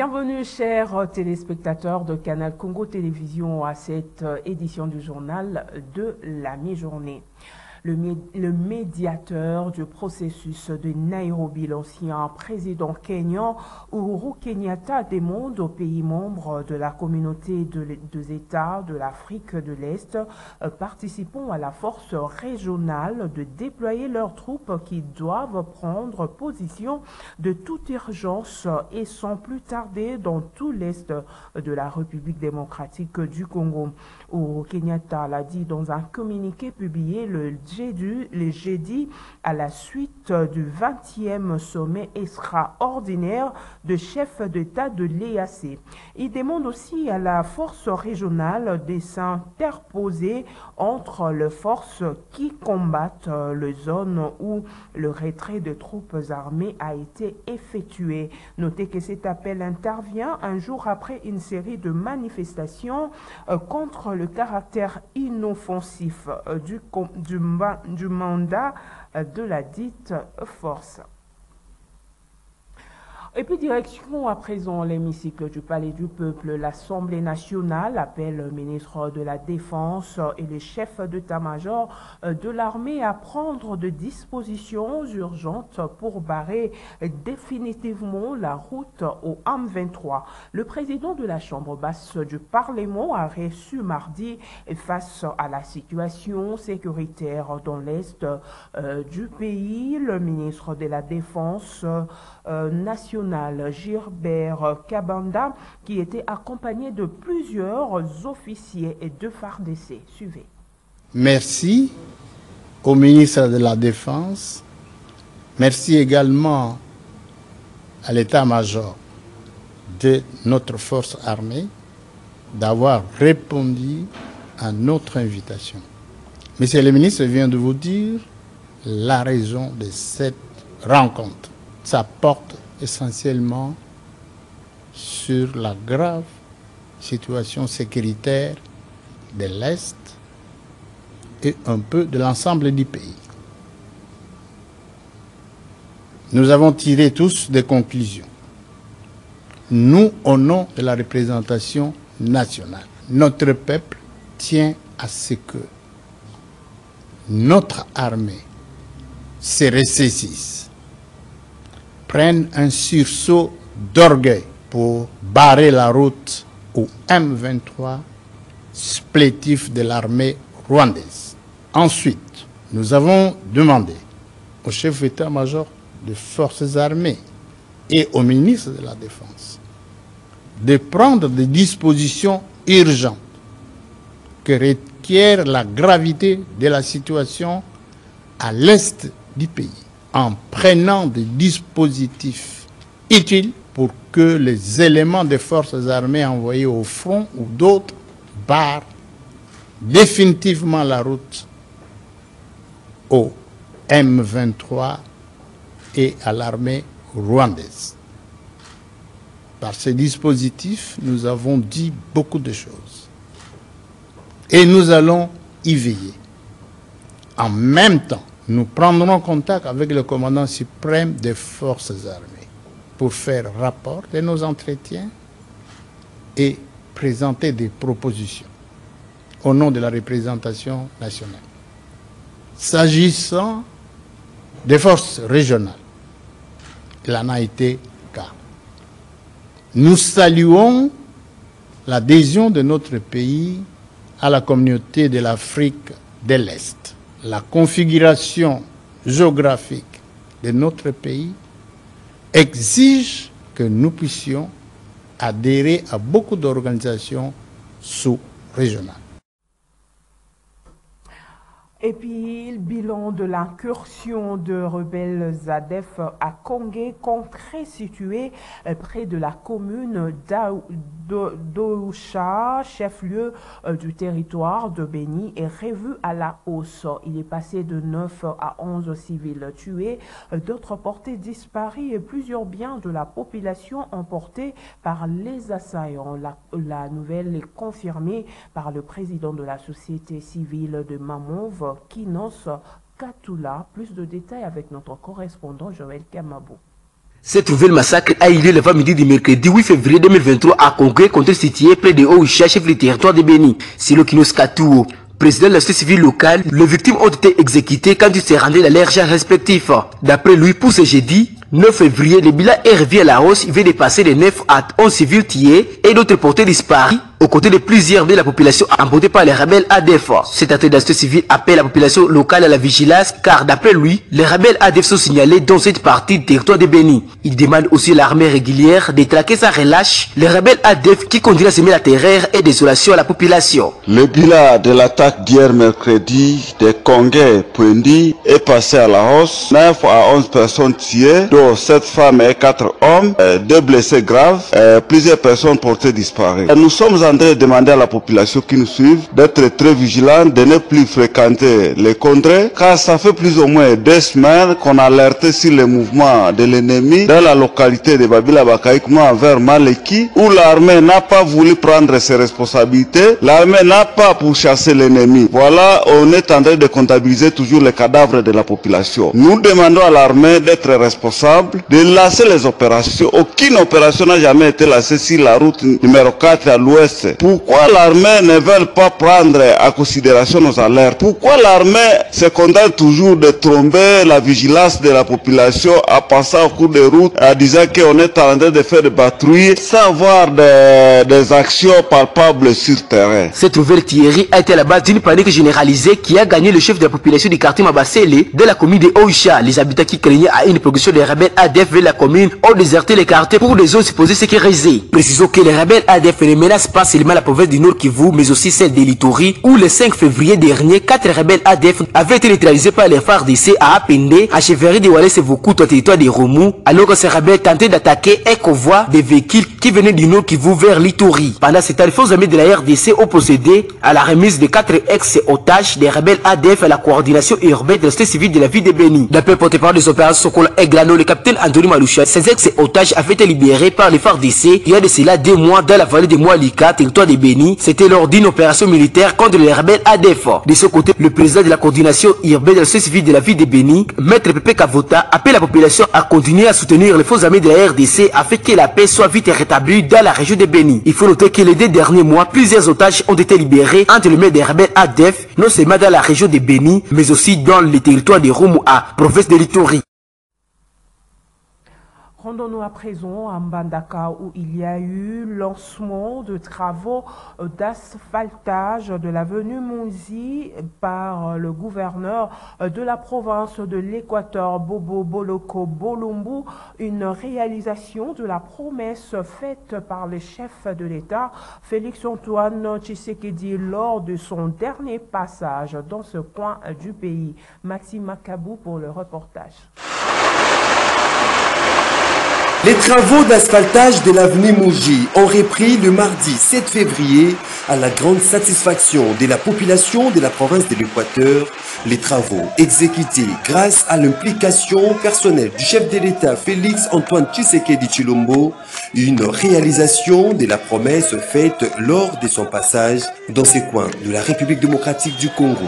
Bienvenue, chers téléspectateurs de Canal Congo Télévision, à cette édition du journal de la mi-journée. Le médiateur du processus de Nairobi, l'ancien président kényan Uhuru Kenyatta, demande aux pays membres de la communauté des États de l'Afrique de l'Est participant à la force régionale de déployer leurs troupes qui doivent prendre position de toute urgence et sans plus tarder dans tout l'Est de la République démocratique du Congo. Uhuru Kenyatta l'a dit dans un communiqué publié le jeudi à la suite du 20e sommet extraordinaire de chefs d'État de l'EAC. Il demande aussi à la force régionale de s'interposer entre les forces qui combattent les zones où le retrait de troupes armées a été effectué. Notez que cet appel intervient un jour après une série de manifestations contre le caractère inoffensif du mandat de la dite force. Et puis direction à présent l'hémicycle du Palais du Peuple. L'Assemblée nationale appelle le ministre de la Défense et le chef d'état-major de l'armée à prendre des dispositions urgentes pour barrer définitivement la route au M23. Le président de la Chambre basse du Parlement a reçu mardi, face à la situation sécuritaire dans l'Est du pays, le ministre de la Défense nationale Gilbert Kabanda, qui était accompagné de plusieurs officiers et de FARDC. Suivez. Merci au ministre de la Défense. Merci également à l'état-major de notre force armée d'avoir répondu à notre invitation. Monsieur le ministre vient de vous dire la raison de cette rencontre. Ça porte essentiellement sur la grave situation sécuritaire de l'Est et un peu de l'ensemble du pays. Nous avons tiré tous des conclusions. Nous, au nom de la représentation nationale, notre peuple tient à ce que notre armée se ressaisisse, prennent un sursaut d'orgueil pour barrer la route au M23 supplétif de l'armée rwandaise. Ensuite, nous avons demandé au chef d'état-major des forces armées et au ministre de la Défense de prendre des dispositions urgentes que requiert la gravité de la situation à l'est du pays, en prenant des dispositifs utiles pour que les éléments des forces armées envoyés au front ou d'autres barrent définitivement la route au M23 et à l'armée rwandaise. Par ces dispositifs, nous avons dit beaucoup de choses. Et nous allons y veiller. En même temps, nous prendrons contact avec le commandant suprême des forces armées pour faire rapport de nos entretiens et présenter des propositions au nom de la représentation nationale. S'agissant des forces régionales, il en a été cas. Nous saluons l'adhésion de notre pays à la communauté de l'Afrique de l'Est. La configuration géographique de notre pays exige que nous puissions adhérer à beaucoup d'organisations sous-régionales. Et puis, le bilan de l'incursion de rebelles ZADF à Kongé, concret situé près de la commune d'Ousha, chef-lieu du territoire de Béni, est revu à la hausse. Il est passé de 9 à 11 civils tués, d'autres portés disparus et plusieurs biens de la population emportés par les assaillants. La nouvelle est confirmée par le président de la société civile de Mamov, Kinos Katula. Plus de détails avec notre correspondant Joël Kamabou. Cette nouvelle massacre a eu lieu l'avant-midi du mercredi 8 février 2023 à Congrès, contre situé près de Oicha, chef du territoire de Béni. Silo Kinos Katouo, président de la société civile locale, les victimes ont été exécutées quand ils se rendaient dans leurs gens respectifs. D'après lui, pour ce jeudi 9 février, le bilan est revu à la hausse. Il vient de passer de 9 à 11 civils tués et d'autres portés disparus, aux côtés de plusieurs de la population emportée par les rebelles ADF. Cet acte d'association civile appelle la population locale à la vigilance, car d'après lui, les rebelles ADF sont signalés dans cette partie du territoire de Béni. Il demande aussi à l'armée régulière de traquer sans relâche les rebelles ADF qui continuent à semer la terreur et désolation à la population. Le bilan de l'attaque d'hier mercredi de Congrès Puendi est passé à la hausse. 9 à 11 personnes tuées, dont 7 femmes et 4 hommes, 2 blessés graves, plusieurs personnes portées disparues. Nous sommes en train de demander à la population qui nous suit d'être très vigilants, de ne plus fréquenter les contrées, car ça fait plus ou moins 2 semaines qu'on a alerté sur les mouvements de l'ennemi dans la localité de Babila Bakaïkouma vers Maleki, où l'armée n'a pas voulu prendre ses responsabilités, l'armée n'a pas pourchassé l'ennemi. Voilà, on est en train de comptabiliser toujours les cadavres de la population. Nous demandons à l'armée d'être responsable, de lancer les opérations. Aucune opération n'a jamais été lancée sur la route numéro 4 à l'ouest. Pourquoi l'armée ne veut pas prendre en considération nos alertes? Pourquoi l'armée se contente toujours de tromper la vigilance de la population en passant au cours des routes, en disant qu'on est en train de faire des patrouilles sans avoir des actions palpables sur terrain? Cette nouvelle tuerie a été à la base d'une panique généralisée qui a gagné le chef de la population du quartier Mabasele de la commune de Oicha. Les habitants qui craignaient à une progression des rebelles ADF vers la commune ont déserté les quartiers pour des zones supposées sécurisées. Précisons que les rebelles ADF ne menacent pas seulement la province du Nord Kivu, mais aussi celle de l'Ituri, où le 5 février dernier, 4 rebelles ADF avaient été neutralisés par les FARDC à Apende, à Cheveri de Wallace et Vokout, au territoire de Romou, alors que ces rebelles tentaient d'attaquer un convoi de véhicules qui venaient du Nord Kivu vers l'Ituri. Pendant ce temps, les forces armées de la RDC ont procédé à la remise de 4 ex-otages des rebelles ADF à la coordination urbaine de la société civile de la ville de Béni. D'après le porte-parole des opérations Sokola et Glano, le capitaine Andoni Maloucha, ces ex-otages avaient été libérés par les FARDC il y a de cela 2 mois dans la vallée de Moalika, territoire de Béni. C'était lors d'une opération militaire contre les rebelles ADF. De ce côté, le président de la coordination urbaine de la société civile de la ville de Béni, Maître Pepe Kavota, appelle la population à continuer à soutenir les forces armées de la RDC afin que la paix soit vite rétablie dans la région de Béni. Il faut noter que les 2 derniers mois, plusieurs otages ont été libérés entre les mains des rebelles ADF, non seulement dans la région de Béni, mais aussi dans le territoire de Romoua, province de l'Ituri. Rendons-nous à présent à Mbandaka où il y a eu lancement de travaux d'asphaltage de l'avenue Mounzi par le gouverneur de la province de l'Équateur, Bobo Boloko Bolumbu, une réalisation de la promesse faite par le chef de l'État, Félix-Antoine Tshisekedi, lors de son dernier passage dans ce coin du pays. Maxime Makabou pour le reportage. Les travaux d'asphaltage de l'avenue Mouji ont repris le mardi 7 février à la grande satisfaction de la population de la province de l'Équateur. Les travaux exécutés grâce à l'implication personnelle du chef de l'État Félix-Antoine Tshisekedi Tshilombo, une réalisation de la promesse faite lors de son passage dans ces coins de la République démocratique du Congo.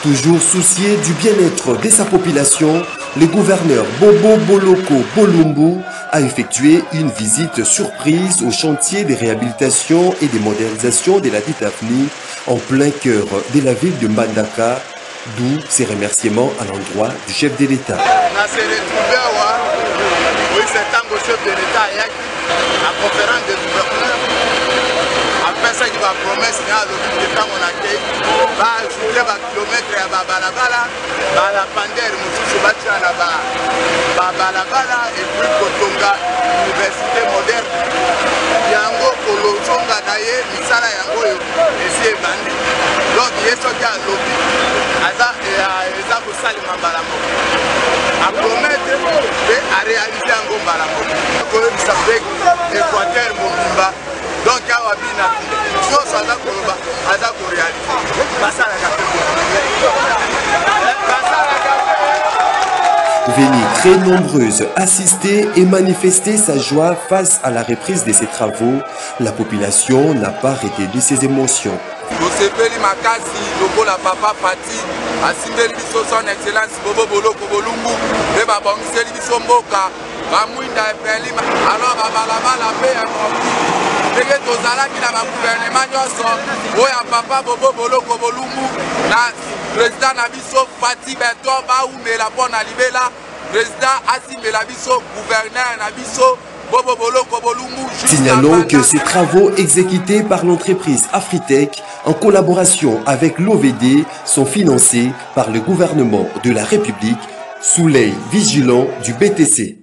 Toujours soucié du bien-être de sa population, le gouverneur Bobo Boloko Bolumbu a effectué une visite surprise au chantier de réhabilitation et de modernisation de la dite avenue en plein cœur de la ville de Mbandaka, d'où ses remerciements à l'endroit du chef de l'État. La promesse de l'État monacé, va ajouter un kilomètre à Babalabala, la pandère, Babalabala, et puis Kotonga, université moderne. Yango, Kolozonga, Naye, Misala Yango, et c'est Bandi. Donc, il y a ce qui a lobby, Aza Kosalima Balamo. À promettre et à réaliser un bon Balamo. Ça fait Équateur, Mobimba. Donc, il y a Wabina. Venir très nombreuses assister et manifester sa joie face à la reprise de ces travaux, la population n'a pas retenu ses émotions. tosepeli makasi lokola papa Pati asimbeli biso son excellence Bobo Boloko Bolungu mpe babongiseli biso mboka bamwinda epeli alors babalabala mpe ya moki ndenge tozalaki na baguvernema nyonso oyo papa Bobo Boloko Bolungu na président na biso Fati Berton baumela mpo na libela président asimbela biso gouverneur na biso Bobo Boloko Bolungu. Signalons que ces travaux exécutés par l'entreprise Afritech en collaboration avec l'OVD sont financés par le gouvernement de la République sous l'œil vigilant du BTC.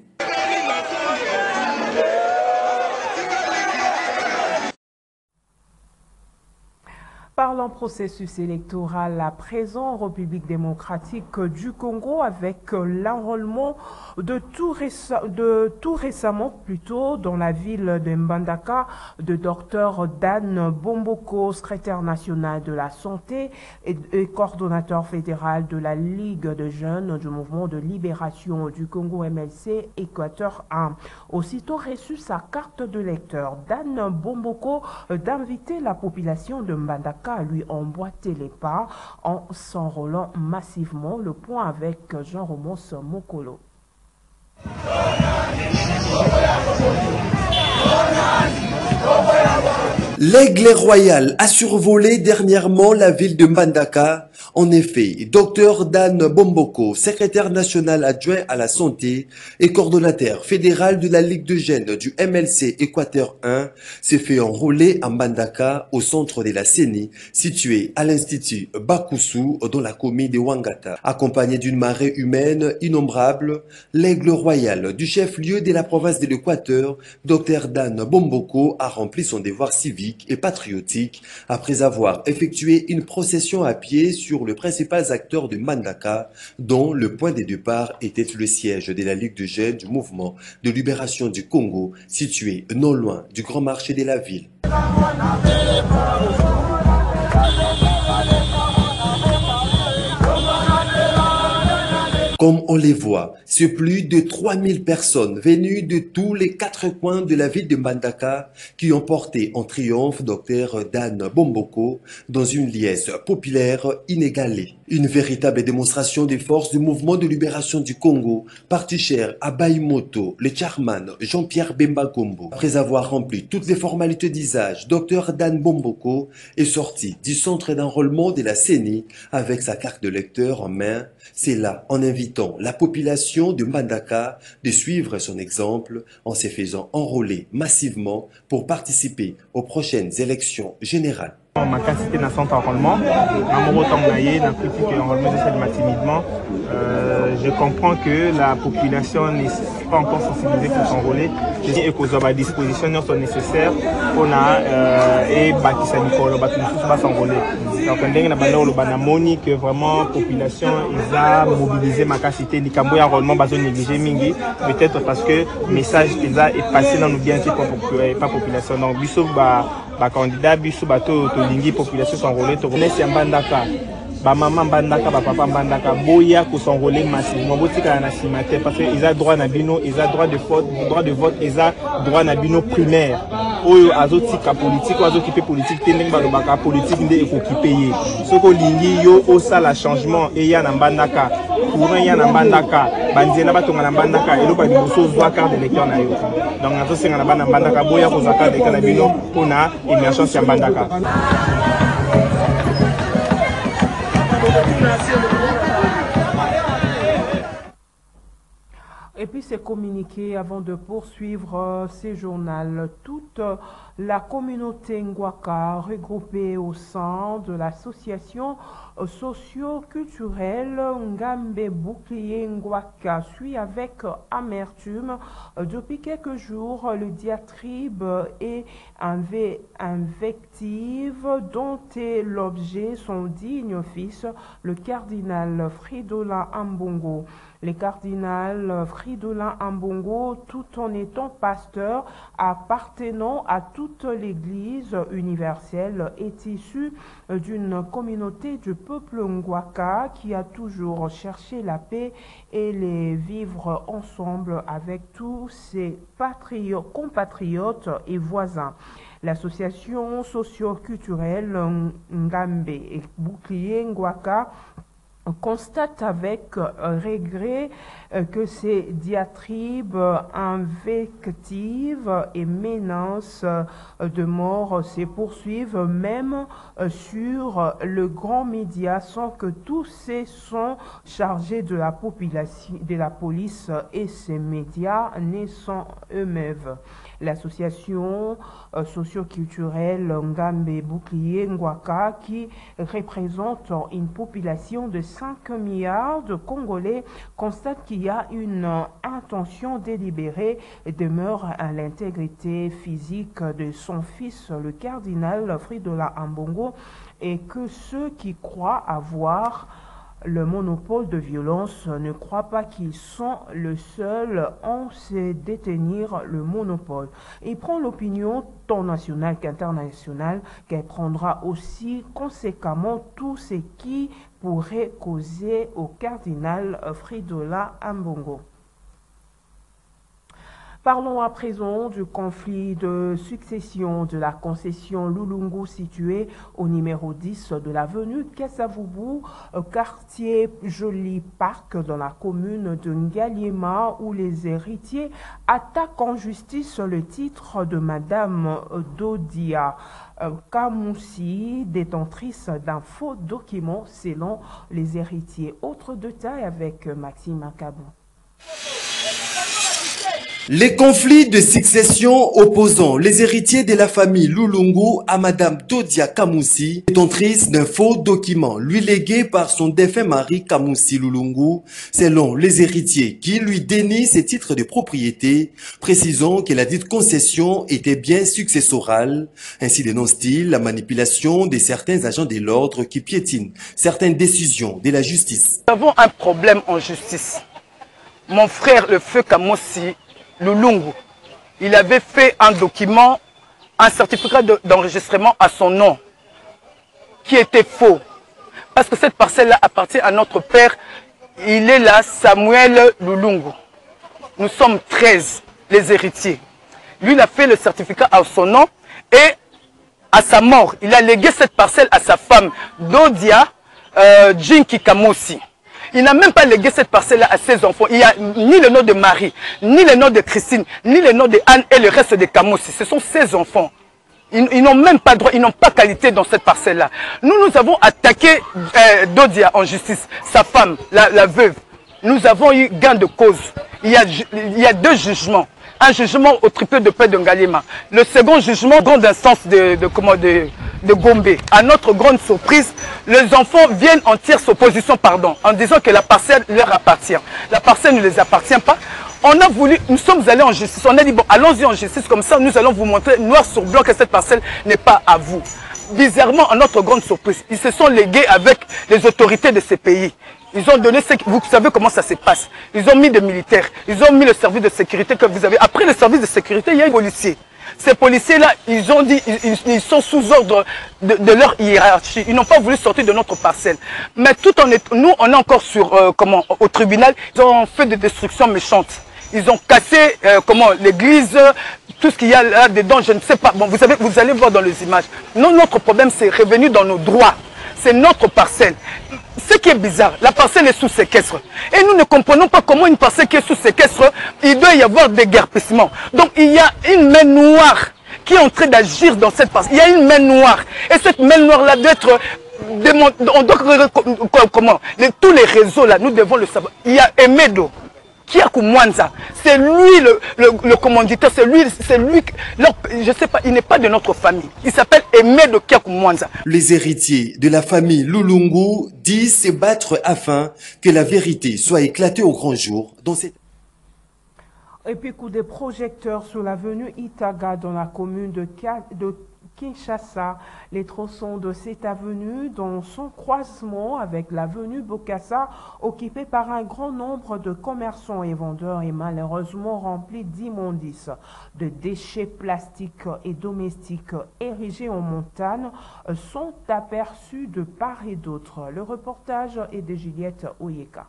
Parlant processus électoral à présent en République démocratique du Congo avec l'enrôlement de tout récemment plutôt dans la ville de Mbandaka de Dr Dan Bomboko, secrétaire national de la santé et coordonnateur fédéral de la Ligue de jeunes du mouvement de libération du Congo MLC Équateur 1. Aussitôt reçu sa carte de lecteur, Dan Bomboko d'inviter la population de Mbandaka à lui emboîter les pas en s'enrôlant massivement. Le point avec Jean-Romans Mokolo. L'aigle royal a survolé dernièrement la ville de Mbandaka. En effet, Dr Dan Bomboko, secrétaire national adjoint à la santé et coordonnateur fédéral de la Ligue de jeunes du MLC Équateur 1, s'est fait enrôler à Mbandaka, au centre de la CENI, situé à l'Institut Bakusu, dans la commune de Wangata. Accompagné d'une marée humaine innombrable, l'aigle royal du chef-lieu de la province de l'Équateur, Dr Dan Bomboko, a rempli son devoir civique et patriotique après avoir effectué une procession à pied sur les principaux acteurs de Mbandaka, dont le point de départ était le siège de la Ligue de jeunes du mouvement de libération du Congo, situé non loin du grand marché de la ville. Comme on les voit, c'est plus de 3000 personnes venues de tous les 4 coins de la ville de Mbandaka qui ont porté en triomphe Dr Dan Bomboko dans une liesse populaire inégalée. Une véritable démonstration des forces du mouvement de libération du Congo, parti cher à Baïmoto, le chairman Jean-Pierre Bemba Gombo. Après avoir rempli toutes les formalités d'usage, Dr Dan Bomboko est sorti du centre d'enrôlement de la CENI avec sa carte de lecteur en main. C'est là, en invitant la population de Mbandaka de suivre son exemple en se faisant enrôler massivement pour participer aux prochaines élections générales. Ma capacité dans son enrôlement, dans mon temps na critique et enrôlement timidement, je comprends que la population n'est pas encore sensibilisée pour s'enrôler et qu'aux dispositions sont nécessaires pour et bâtir va s'enrôler. Donc on a moni que vraiment la population a mobilisé ma capacité de cambo enrôlement bazo négligé mingi peut-être parce que le message est passé dans nos biens pas population donc biso ba candidat biso bato to lingi population s'enrôler to connaître Mbandaka ba maman Mbandaka ba papa Mbandaka boya ko s'enrôler massivement botika na simate parce que ils ont droit na bino ils ont droit de vote ils ont droit na bino primaire oyo azotika politique azokipe politique tendeng ba lobaka politique nde ekokipe ye soko lingi yo osala changement e ya na Mbandaka courant ya na Mbandaka banzela batonga na Mbandaka elo ba liboso zwa carte d'électeur na yo donc nazo senga na bana Mbandaka boya ko zaka de kana bino pona émergence ya Mbandaka. Et puis c'est communiqué avant de poursuivre ces journaux. Toute la communauté Ngwaka regroupée au sein de l'association socio-culturelle Ngambe Bouclier Ngwaka suit avec amertume depuis quelques jours le diatribe et invective dont est l'objet son digne fils, le cardinal Fridolin Ambongo. Le cardinal Fridolin Fridolin Ambongo, tout en étant pasteur appartenant à toute l'Église universelle, est issu d'une communauté du peuple Ngwaka qui a toujours cherché la paix et les vivre ensemble avec tous ses compatriotes et voisins. L'association socio-culturelle Ngambe et Bouclier Ngwaka constate avec regret que ces diatribes invectives et menaces de mort se poursuivent même sur le grand média sans que tous ces sont chargés de la population, de la police et ces médias ne sont eux-mêmes. L'association socio-culturelle Ngambe Bouclier Ngwaka, qui représente une population de 5 milliards de Congolais, constate qu'il y a une intention délibérée et demeure à l'intégrité physique de son fils, le cardinal Fridolin Ambongo, et que ceux qui croient avoir le monopole de violence ne croient pas qu'ils sont le seul en se détenir le monopole. Il prend l'opinion tant nationale qu'internationale qu'elle prendra aussi conséquemment tout ce qui pourrait causer au cardinal Fridolin Ambongo. Parlons à présent du conflit de succession de la concession Lulungu située au numéro 10 de l'avenue Kasavubu, quartier Joli Parc dans la commune de Ngaliema, où les héritiers attaquent en justice le titre de Madame Dodia Kamoussi, détentrice d'un faux document selon les héritiers. Autre détail avec Maxime Akabou. Les conflits de succession opposant les héritiers de la famille Lulungu à Madame Dodia Kamoussi, détentrice d'un faux document lui légué par son défunt mari Kamoussi Lulungu, selon les héritiers qui lui dénient ses titres de propriété, précisant que la dite concession était bien successorale. Ainsi dénonce-t-il la manipulation de certains agents de l'ordre qui piétinent certaines décisions de la justice. Nous avons un problème en justice. Mon frère, le feu Kamoussi Lulungu, il avait fait un document, un certificat d'enregistrement à son nom, qui était faux. Parce que cette parcelle-là appartient à notre père, il est là, Samuel Lulungu. Nous sommes 13, les héritiers. Lui, il a fait le certificat à son nom et à sa mort, il a légué cette parcelle à sa femme, Dodia Jinki Kamoussi. Il n'a même pas légué cette parcelle-là à ses enfants. Il n'y a ni le nom de Marie, ni le nom de Christine, ni le nom de Anne et le reste de Kamoussi. Ce sont ses enfants. Ils n'ont même pas droit, ils n'ont pas qualité dans cette parcelle-là. Nous avons attaqué Dodia en justice, sa femme, la veuve. Nous avons eu gain de cause. Il y a 2 jugements. Un jugement au triple de paix de Ngaliema. Le second jugement, grande instance de Gombe. À notre grande surprise, les enfants viennent en tierce opposition, en disant que la parcelle leur appartient. La parcelle ne les appartient pas. On a voulu, nous sommes allés en justice. On a dit, bon, allons-y en justice, comme ça, nous allons vous montrer noir sur blanc que cette parcelle n'est pas à vous. Bizarrement, à notre grande surprise, ils se sont légués avec les autorités de ces pays. Ils ont donné, vous savez comment ça se passe. Ils ont mis des militaires, ils ont mis le service de sécurité que vous avez. Après le service de sécurité, il y a les policiers. Ces policiers-là, ils ont dit, ils sont sous ordre de leur hiérarchie. Ils n'ont pas voulu sortir de notre parcelle. Mais tout en est, nous, on est encore sur, au tribunal, ils ont fait des destructions méchantes. Ils ont cassé, l'église, tout ce qu'il y a là-dedans, je ne sais pas. Bon, vous allez voir dans les images. Non, notre problème, c'est revenu dans nos droits. C'est notre parcelle. Ce qui est bizarre, la parcelle est sous séquestre. Et nous ne comprenons pas comment une parcelle qui est sous séquestre, il doit y avoir des déguerpissement. Donc il y a une main noire qui est en train d'agir dans cette parcelle. Il y a une main noire. Et cette main noire-là doit être... On doit... Comment tous les réseaux là, nous devons le savoir. Il y a Emedo. Kiaku Mwanza, c'est lui le commanditaire, c'est lui, je sais pas, il n'est pas de notre famille. Il s'appelle Aimé de Kiaku Mwanza. Les héritiers de la famille Lulungu disent se battre afin que la vérité soit éclatée au grand jour dans cette... Et puis coup des projecteurs sur l'avenue Itaga dans la commune de Kinshasa. Les tronçons de cette avenue, dans son croisement avec l'avenue Bokassa, occupée par un grand nombre de commerçants et vendeurs, est malheureusement rempli d'immondices, de déchets plastiques et domestiques érigés en montagne, sont aperçus de part et d'autre. Le reportage est de Juliette Oyeka.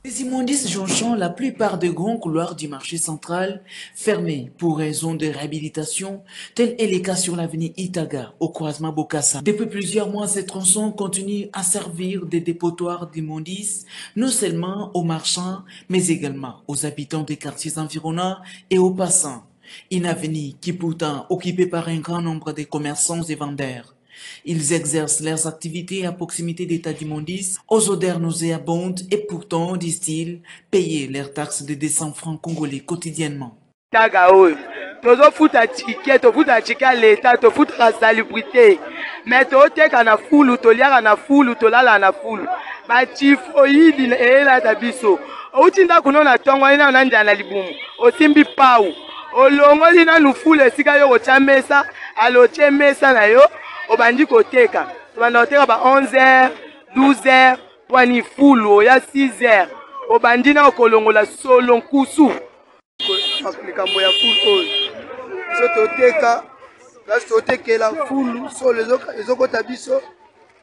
Les immondices jonchant la plupart des grands couloirs du marché central, fermés pour raison de réhabilitation, tel est le cas sur l'avenue Itaga, au croisement Bokassa. Depuis plusieurs mois, ces tronçons continuent à servir de dépotoirs d'immondices, non seulement aux marchands, mais également aux habitants des quartiers environnants et aux passants. Une avenue qui est pourtant occupée par un grand nombre de commerçants et vendeurs. Ils exercent leurs activités à proximité des tas d'immondices, aux odeurs nauséabondes et pourtant, disent-ils, payer leurs taxes de 200 francs congolais quotidiennement. Tozo futa ticket, to futa chika l'État, to futa la salubrité. Mais to teka na fulu, to liara na fulu, to lala na fulu. Ba chifo yidi e la tabiso. Utinda kunona tongo ina nanja na libumu. Osimbi pau. Olongo lina nufule sika yo mesa, aloche mesa na yo. Obandi koteka. Obandi koteka ba 11h, 12h, pwani fulu, ya 6h. Obandi na okolongola solo nkusu. Aplikambo ya fulu oyo. So toteka, kasi totekela fulu, solo ezokota biso.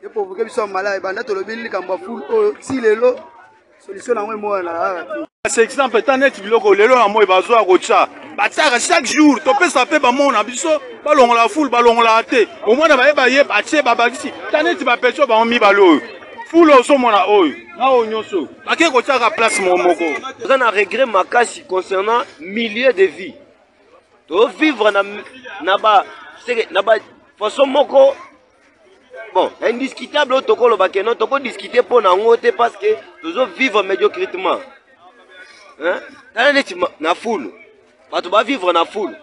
Epo vuke biso malaya, banda tolobili likambo ya fulu oyo. Si lelo, solution nango emoya na ara. C'est exemple étant net biloko lelo na moi bazwa kocha. Bataka chaque jour, topesa pe ba mona biso, balongola fulu, balongola te. Au moins na ba ye bache babakisi. Tanet ba pecho ba mi balo. Fulu so mona oyo. Na onyoso. Bake kocha ka place momoko. On a regret makasi concernant milliers de vies. To vivre na ba façon moko. Bon, indiscutable tokolo bakeno toko discuter pour na ngote parce que tozo vivre médiocrement. Hein? Na fulu. Bato ba vivre na fulu.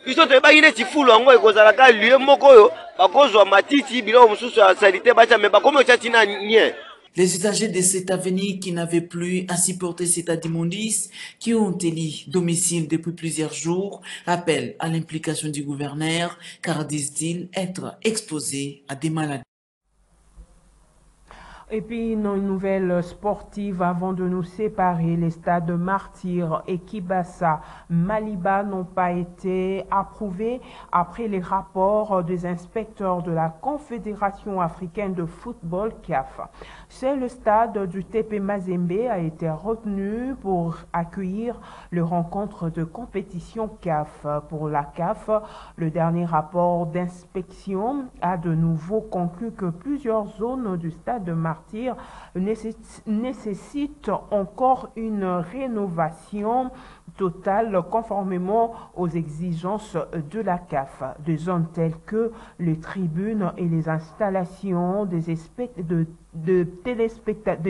Biso to ba neti fulu ngo ekozala ka lieu moko yo bakozwa matiti bilo mususu ya salité bacha me bakomo chatina nye. Les usagers de cette avenue qui n'avaient plus à supporter cet tas d'immondices, qui ont élu domicile depuis plusieurs jours, appellent à l'implication du gouverneur, car disent-ils être exposés à des maladies. Et puis, une nouvelle sportive avant de nous séparer. Les stades Martyr et Kibassa Maliba n'ont pas été approuvés après les rapports des inspecteurs de la Confédération africaine de football CAF. Seul le stade du TP Mazembe a été retenu pour accueillir le rencontre de compétition CAF. Pour la CAF, le dernier rapport d'inspection a de nouveau conclu que plusieurs zones du stade de Martyr nécessite encore une rénovation totale conformément aux exigences de la CAF. Des zones telles que les tribunes et les installations des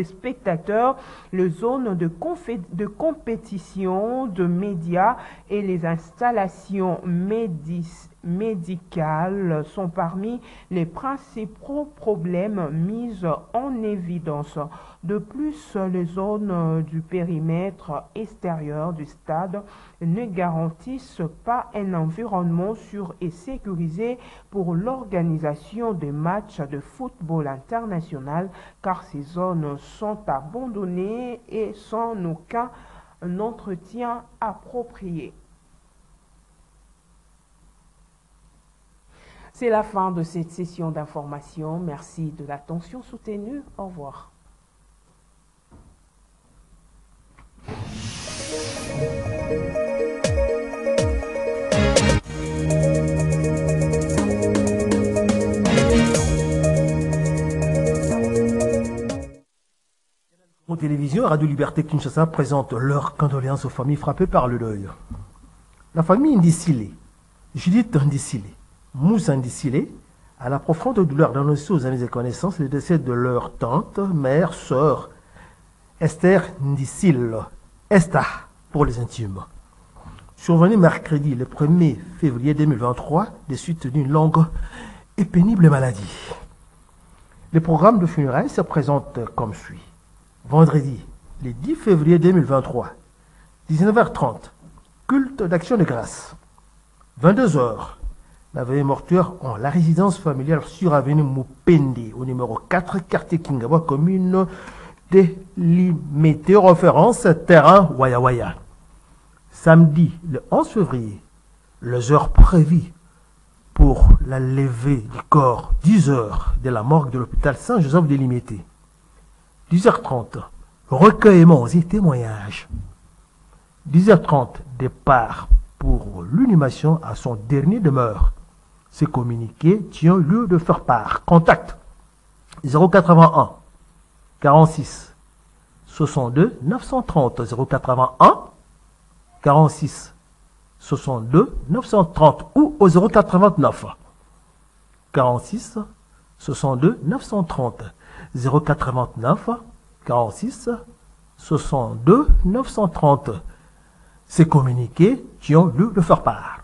spectateurs, les zones de compétition de médias et les installations médicales sont parmi les principaux problèmes mis en évidence. De plus, les zones du périmètre extérieur du stade ne garantissent pas un environnement sûr et sécurisé pour l'organisation des matchs de football international, car ces zones sont abandonnées et sans aucun entretien approprié. C'est la fin de cette session d'information. Merci de l'attention soutenue. Au revoir. En télévision, Radio Liberté Kinshasa présente leurs condoléances aux familles frappées par le deuil. La famille Ndisile, Judith Ndisile, Moussa Ndisile, à la profonde douleur d'annoncer aux amis et connaissances le décès de leur tante, mère, sœur, Esther Ndisile, Esther pour les intimes. Survenu mercredi le 1er février 2023, des suites d'une longue et pénible maladie. Le programme de funérailles se présente comme suit. Vendredi, le 10 février 2023, 19h30, culte d'action de grâce. 22h, La veille mortuaire en la résidence familiale sur avenue Mupende, au numéro 4, quartier Kingaba, commune délimitée, référence terrain Waya Waya. Samedi, le 11 février, les heures prévues pour la levée du corps, 10 heures de la morgue de l'hôpital Saint-Joseph délimité. 10h30, recueillements et témoignages. 10h30, départ pour l'inhumation à son dernier demeure. Ces communiqués tient lieu de faire part. Contact 081 46 62 930 081 46 62 930 ou au 089 46 62 930 089 46 62 930. Ces communiqués qui ont lieu de faire part.